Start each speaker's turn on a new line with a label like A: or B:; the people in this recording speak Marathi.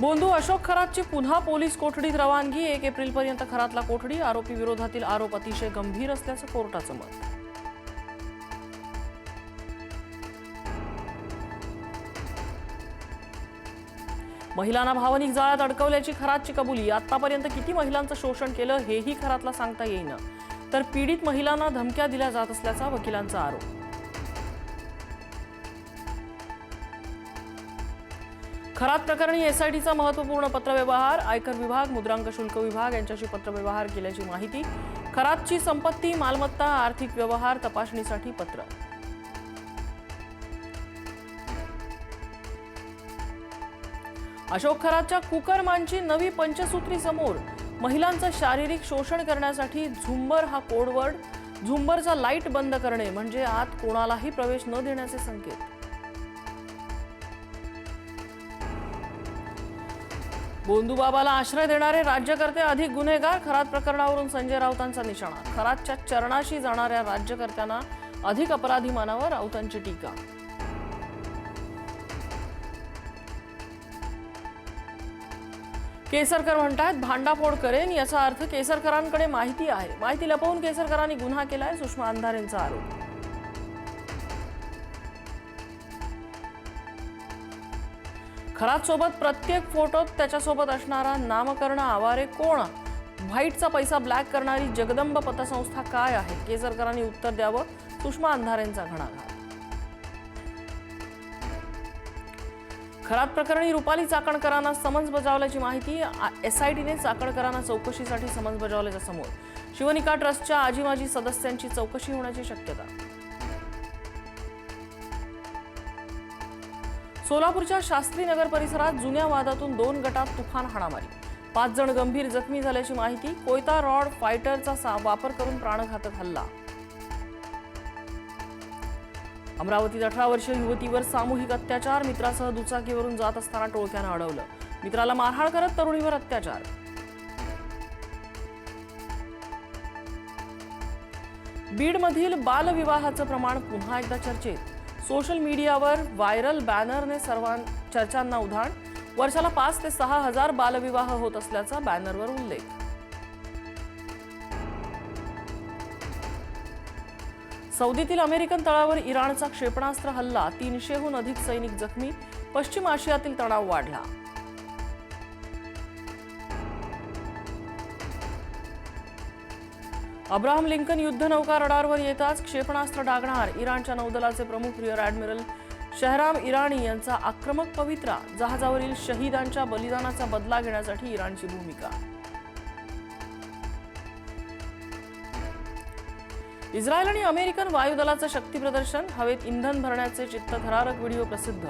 A: बोंधू अशोक खरातची पुन्हा पोलीस कोठडीत रवानगी। 1 एप्रिलपर्यंत खरातला कोठडी। आरोपी विरोधातील आरोप अतिशय गंभीर असल्याचं कोर्टाचं मत। महिलांना भावनिक जाळ्यात अडकवल्याची खरातची कबुली। आतापर्यंत किती महिलांचं शोषण केलं हेही खरातला सांगता येईना, तर पीडित महिलांना धमक्या दिल्या जात असल्याचा वकिलांचा आरोप। खरात प्रकरणी एसआयटीचा महत्त्वपूर्ण पत्रव्यवहार। आयकर विभाग, मुद्रांक शुल्क विभाग यांच्याशी पत्रव्यवहार केल्याची माहिती। खरातची संपत्ती, मालमत्ता, आर्थिक व्यवहार तपासणीसाठी पत्र। अशोक खरातच्या कुकरमानची नवी पंचसूत्री समोर। महिलांचं शारीरिक शोषण करण्यासाठी झुंबर हा कोडवर्ड। झुंबरचा लाईट बंद करणे म्हणजे आत कोणालाही प्रवेश न देण्याचे संकेत। बोंधूबाबाला आश्रय देणारे राज्यकर्ते अधिक गुन्हेगार। खरात प्रकरणावरून संजय राऊतांचा निशाणा। खरातच्या चरणाशी जाणाऱ्या राज्यकर्त्यांना अधिक अपराधी मानावर राऊतांची टीका। केसरकर म्हणतात भांडाफोड करेन, याचा अर्थ केसरकरांकडे माहिती आहे। माहिती लपवून केसरकरांनी गुन्हा केलाय, सुषमा अंधारेंचा आरोप। खरात सोबत प्रत्येक फोटोत त्याच्यासोबत असणारा नामकर्ण आवारे कोण? व्हाईटचा पैसा ब्लॅक करणारी जगदंब पतसंस्था काय आहे? केसरकरांनी उत्तर द्यावं, सुषमा अंधारेंचा घणाघात। खरात प्रकरणी रुपाली चाकणकरांना समन्स बजावल्याची माहिती। एसआयटीने चाकणकरांना चौकशीसाठी समन्स बजावल्याच्या समोर। शिवनिका ट्रस्टच्या आजी माजी सदस्यांची चौकशी होण्याची शक्यता। सोलापूरच्या शास्त्रीनगर परिसरात जुन्या वादातून 2 गटात तुफान हाणामारी। 5 जण गंभीर जखमी झाल्याची माहिती। कोयता रॉड फायटरचा वापर करून प्राणघातक हल्ला। अमरावतीत 18 वर्षीय युवतीवर सामूहिक अत्याचार। मित्रासह दुचाकीवरून जात असताना टोळक्यानं अडवलं। मित्राला मारहाण करत तरुणीवर अत्याचार। बीडमधील बालविवाहाचं प्रमाण पुन्हा एकदा चर्चेत। सोशल मीडियावर व्हायरल बॅनरने चर्चांना उधाण। वर्षाला 5 ते 6 हजार बालविवाह होत असल्याचा बॅनरवर उल्लेख। सौदीतील अमेरिकन तळावर इराणचा क्षेपणास्त्र हल्ला। 300हून अधिक सैनिक जखमी। पश्चिम आशियातील तणाव वाढला। अब्राहम लिंकन युद्धनौका रडारवर येताच क्षेपणास्त्र डागणार। इराणच्या नौदलाचे प्रमुख रिअर ॲडमिरल शहराम इराणी यांचा आक्रमक पवित्रा। जहाजावरील शहीदांच्या बलिदानाचा बदला घेण्यासाठी इराणची भूमिका। इस्रायल आणि अमेरिकन वायुदलाचं शक्ती प्रदर्शन। हवेत इंधन भरण्याचे चित्तथरारक व्हिडिओ प्रसिद्ध।